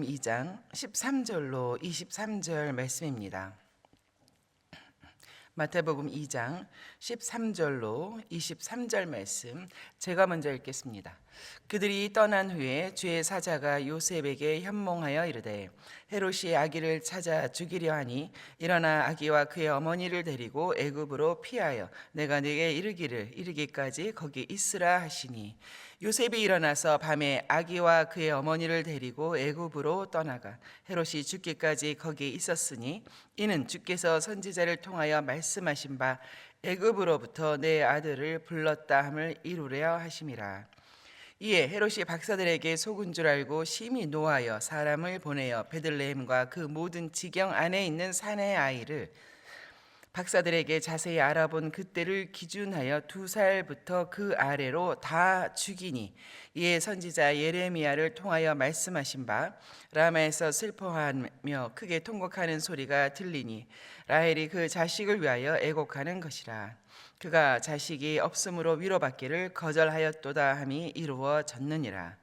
2장 13절로 23절 말씀입니다. 마태복음 2장 13절로 23절 말씀 제가 먼저 읽겠습니다. 그들이 떠난 후에 주의 사자가 요셉에게 현몽하여 이르되 헤롯이 아기를 찾아 죽이려 하니 일어나 아기와 그의 어머니를 데리고 애굽으로 피하여 내가 네게 이르기까지 거기 있으라 하시니 요셉이 일어나서 밤에 아기와 그의 어머니를 데리고 애굽으로 떠나가 헤롯이 죽기까지 거기 있었으니 이는 주께서 선지자를 통하여 말씀하신 바 애굽으로부터 내 아들을 불렀다 함을 이루려 하심이라. 이에 헤롯이 박사들에게 속은 줄 알고 심히 노하여 사람을 보내어 베들레헴과 그 모든 지경 안에 있는 산의 아이를 박사들에게 자세히 알아본 그때를 기준하여 2살부터 그 아래로 다 죽이니 이에 선지자 예레미야를 통하여 말씀하신 바 라마에서 슬퍼하며 크게 통곡하는 소리가 들리니 라헬이 그 자식을 위하여 애곡하는 것이라. 그가 자식이 없으므로 위로받기를 거절하였도다 함이 이루어졌느니라.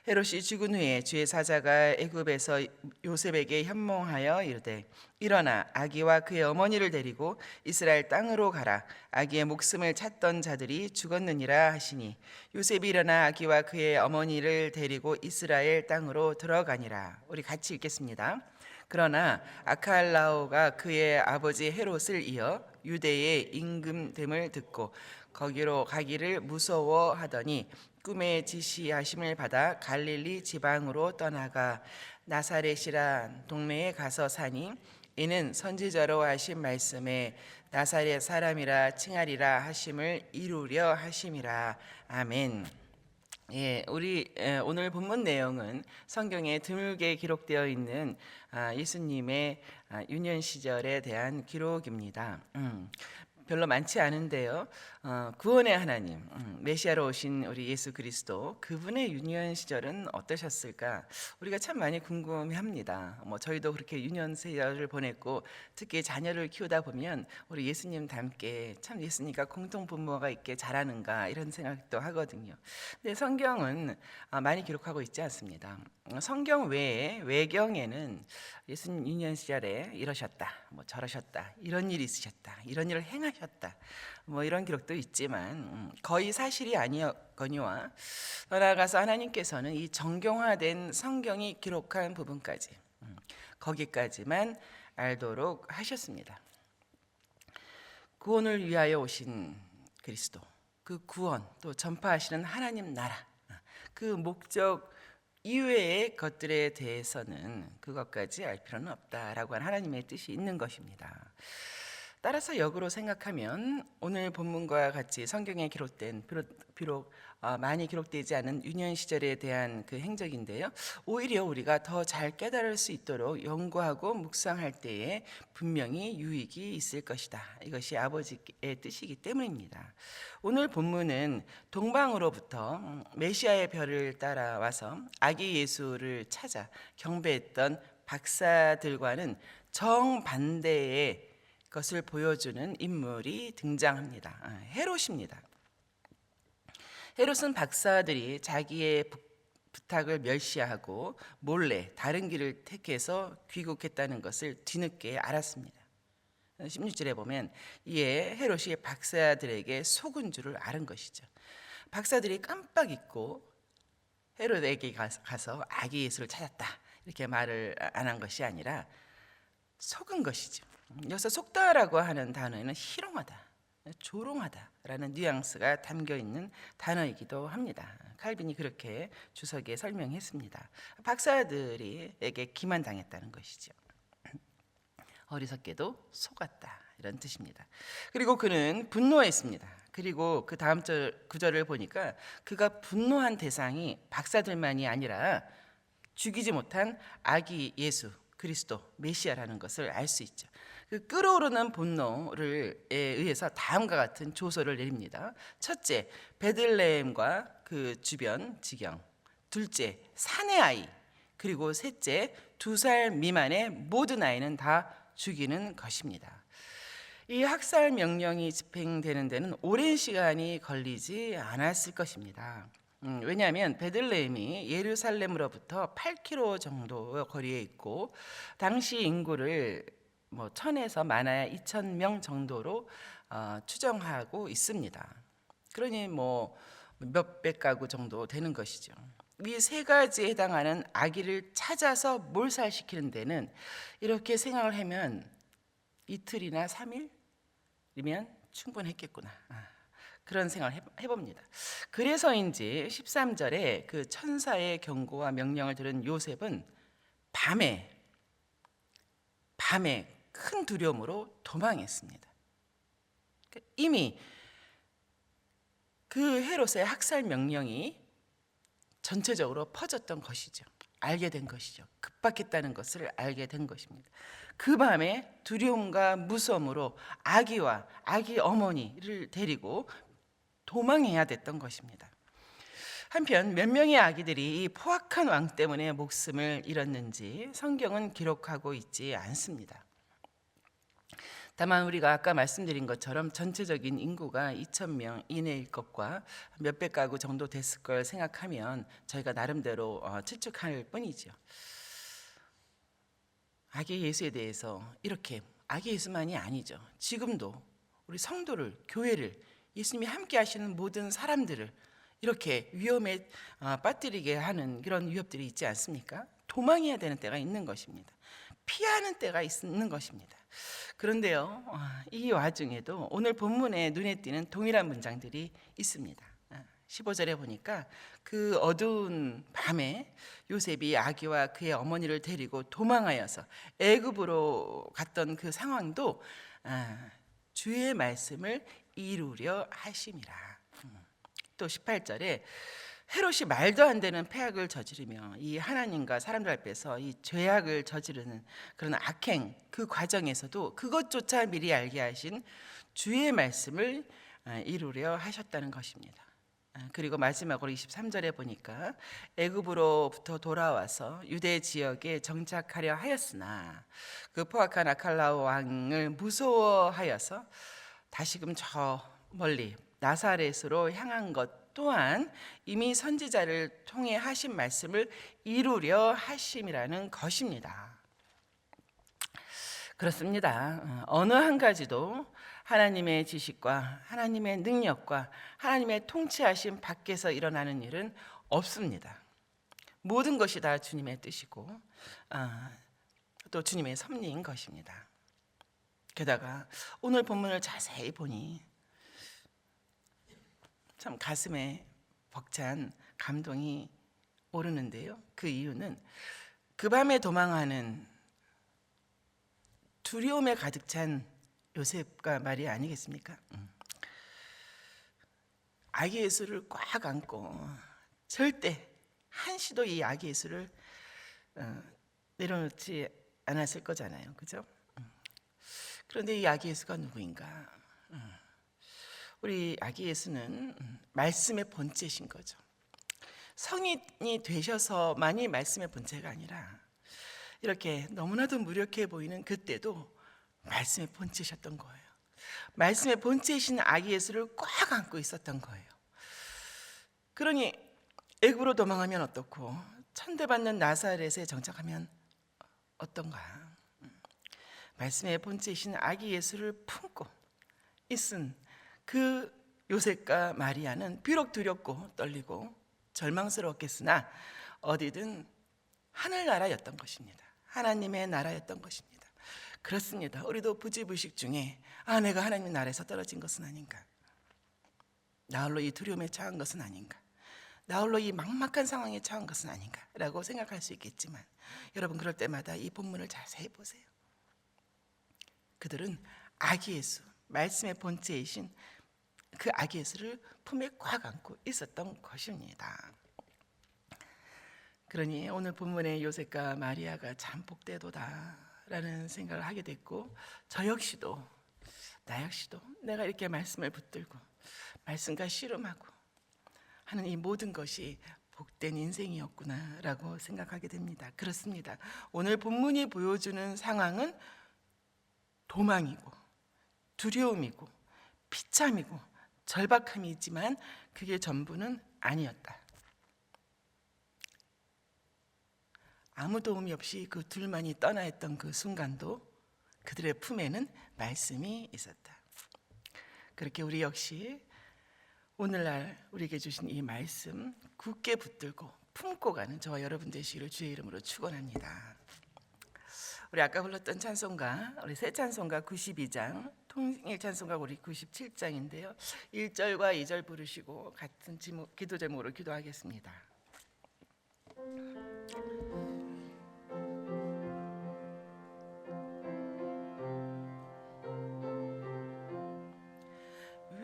헤롯이 죽은 후에 주의 사자가 애굽에서 요셉에게 현몽하여 이르되 일어나 아기와 그의 어머니를 데리고 이스라엘 땅으로 가라. 아기의 목숨을 찾던 자들이 죽었느니라 하시니 요셉이 일어나 아기와 그의 어머니를 데리고 이스라엘 땅으로 들어가니라. 우리 같이 읽겠습니다. 그러나 아칼라오가 그의 아버지 헤롯을 이어 유대의 임금됨을 듣고 거기로 가기를 무서워하더니 꿈에 지시하심을 받아 갈릴리 지방으로 떠나가 나사렛이란 동네에 가서 사니 이는 선지자로 하신 말씀에 나사렛 사람이라 칭하리라 하심을 이루려 하심이라. 아멘. 우리 오늘 본문 내용은 성경에 드물게 기록되어 있는 예수님의 유년 시절에 대한 기록입니다. 별로 많지 않은데요. 구원의 하나님, 메시아로 오신 우리 예수 그리스도, 그분의 유년 시절은 어떠셨을까? 우리가 참 많이 궁금해합니다. 저희도 그렇게 유년 시절을 보냈고, 특히 자녀를 키우다 보면 우리 예수님 닮게 참 예수님과 공통 분모가 있게 자라는가 이런 생각도 하거든요. 근데 성경은 많이 기록하고 있지 않습니다. 성경 외에 외경에는 예수님 유년 시절에 이러셨다, 저러셨다, 이런 일이 있으셨다, 이런 일을 행하셨다, 이런 기록도 있지만 거의 사실이 아니었거니와 더 나아가서 하나님께서는 이 정경화된 성경이 기록한 부분까지 거기까지만 알도록 하셨습니다. 구원을 위하여 오신 그리스도, 그 구원 또 전파하시는 하나님 나라, 그 목적 이외의 것들에 대해서는 그것까지 알 필요는 없다라고 하는 하나님의 뜻이 있는 것입니다. 따라서 역으로 생각하면 오늘 본문과 같이 성경에 기록된 비록 많이 기록되지 않은 유년 시절에 대한 그 행적인데요, 오히려 우리가 더 잘 깨달을 수 있도록 연구하고 묵상할 때에 분명히 유익이 있을 것이다. 이것이 아버지의 뜻이기 때문입니다. 오늘 본문은 동방으로부터 메시아의 별을 따라와서 아기 예수를 찾아 경배했던 박사들과는 정반대의 것을 보여주는 인물이 등장합니다. 헤롯입니다. 헤롯은 박사들이 자기의 부탁을 멸시하고 몰래 다른 길을 택해서 귀국했다는 것을 뒤늦게 알았습니다. 16절에 보면 이에 헤롯이 박사들에게 속은 줄을 알은 것이죠. 박사들이 깜빡 잊고 헤롯에게 가서 아기 예수를 찾았다 이렇게 말을 안 한 것이 아니라 속은 것이죠. 여기서 속다라고 하는 단어에는 희롱하다, 조롱하다라는 뉘앙스가 담겨 있는 단어이기도 합니다. 칼빈이 그렇게 주석에 설명했습니다. 박사들에게 기만당했다는 것이죠. 어리석게도 속았다 이런 뜻입니다. 그리고 그는 분노했습니다. 그리고 그 다음 구절을 보니까 그가 분노한 대상이 박사들만이 아니라 죽이지 못한 아기 예수 그리스도 메시아라는 것을 알 수 있죠. 그 끓어오르는 분노에 의해서 다음과 같은 조서를 내립니다. 첫째, 베들레헴과 그 주변 지경. 둘째, 산의 아이. 그리고 셋째, 2살 미만의 모든 아이는 다 죽이는 것입니다. 이 학살 명령이 집행되는 데는 오랜 시간이 걸리지 않았을 것입니다. 왜냐하면 베들레헴이 예루살렘으로부터 8km 정도 거리에 있고 당시 인구를 뭐 1000에서 많아야 2000명 정도로 추정하고 있습니다. 그러니 뭐 몇백 가구 정도 되는 것이죠. 이 세 가지에 해당하는 아기를 찾아서 몰살시키는 데는 이렇게 생각을 하면 이틀이나 3일이면 충분했겠구나. 그런 생각을 해봅니다. 그래서인지 13절에 그 천사의 경고와 명령을 들은 요셉은 밤에 큰 두려움으로 도망했습니다. 이미 그 헤롯의 학살 명령이 전체적으로 퍼졌던 것이죠. 알게 된 것이죠. 급박했다는 것을 알게 된 것입니다. 그 밤에 두려움과 무서움으로 아기와 아기 어머니를 데리고 도망해야 됐던 것입니다. 한편 몇 명의 아기들이 이 포악한 왕 때문에 목숨을 잃었는지 성경은 기록하고 있지 않습니다. 다만 우리가 아까 말씀드린 것처럼 전체적인 인구가 2000명 이내일 것과 몇백 가구 정도 됐을 걸 생각하면 저희가 나름대로 추측할 뿐이죠. 아기 예수에 대해서 이렇게, 아기 예수만이 아니죠. 지금도 우리 성도를, 교회를, 예수님이 함께 하시는 모든 사람들을 이렇게 위험에 빠뜨리게 하는 그런 위협들이 있지 않습니까? 도망해야 되는 때가 있는 것입니다. 피하는 때가 있는 것입니다. 그런데요, 이 와중에도 오늘 본문에 눈에 띄는 동일한 문장들이 있습니다. 15절에 보니까 그 어두운 밤에 요셉이 아기와 그의 어머니를 데리고 도망하여서 애굽으로 갔던 그 상황도 주의 말씀을 이루려 하심이라. 또 18절에 헤롯이 말도 안 되는 패악을 저지르며 이 하나님과 사람들 앞에서 이 죄악을 저지르는 그런 악행, 그 과정에서도 그것조차 미리 알게 하신 주의 말씀을 이루려 하셨다는 것입니다. 그리고 마지막으로 23절에 보니까 애굽으로부터 돌아와서 유대 지역에 정착하려 하였으나 그 포악한 아칼라오 왕을 무서워하여서 다시금 저 멀리 나사렛으로 향한 것 또한 이미 선지자를 통해 하신 말씀을 이루려 하심이라는 것입니다. 그렇습니다. 어느 한 가지도 하나님의 지식과 하나님의 능력과 하나님의 통치하심 밖에서 일어나는 일은 없습니다. 모든 것이 다 주님의 뜻이고 또 주님의 섭리인 것입니다. 게다가 오늘 본문을 자세히 보니 참 가슴에 벅찬 감동이 오르는데요. 그 이유는 그 밤에 도망하는 두려움에 가득 찬 요셉과 마리아 아니겠습니까? 아기 예수를 꽉 안고 절대 한시도 이 아기 예수를 내려놓지 않았을 거잖아요. 그죠? 그런데 이 아기 예수가 누구인가? 우리 아기 예수는 말씀의 본체신 거죠. 성인이 되셔서만이 말씀의 본체가 아니라 이렇게 너무나도 무력해 보이는 그때도 말씀의 본체셨던 거예요. 말씀의 본체이신 아기 예수를 꽉 안고 있었던 거예요. 그러니 애굽으로 도망하면 어떻고 천대받는 나사렛에 정착하면 어떤가? 말씀의 본체이신 아기 예수를 품고 있은 그 요셉과 마리아는 비록 두렵고 떨리고 절망스러웠겠으나 어디든 하늘나라였던 것입니다. 하나님의 나라였던 것입니다. 그렇습니다. 우리도 부지불식 중에 내가 하나님의 나라에서 떨어진 것은 아닌가, 나 홀로 이 두려움에 처한 것은 아닌가, 나 홀로 이 막막한 상황에 처한 것은 아닌가 라고 생각할 수 있겠지만 여러분, 그럴 때마다 이 본문을 자세히 보세요. 그들은 아기 예수, 말씀의 본체이신 그 아기 예수를 품에 꽉 안고 있었던 것입니다. 그러니 오늘 본문의 요셉과 마리아가 참 복되도다 라는 생각을 하게 됐고, 저 역시도, 나 역시도 내가 이렇게 말씀을 붙들고 말씀과 씨름하고 하는 이 모든 것이 복된 인생이었구나 라고 생각하게 됩니다. 그렇습니다. 오늘 본문이 보여주는 상황은 도망이고 두려움이고 비참이고 절박함이지만 그게 전부는 아니었다. 아무 도움이 없이 그 둘만이 떠나 있던 그 순간도 그들의 품에는 말씀이 있었다. 그렇게 우리 역시 오늘날 우리에게 주신 이 말씀 굳게 붙들고 품고 가는 저와 여러분 되시기를 주의 이름으로 축원합니다. 우리 아까 불렀던 찬송가, 우리 새 찬송가 92장, 통일 찬송가 우리 97장인데요. 1절과 2절 부르시고 같은 기도 제목으로 기도하겠습니다.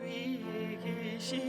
위에 계신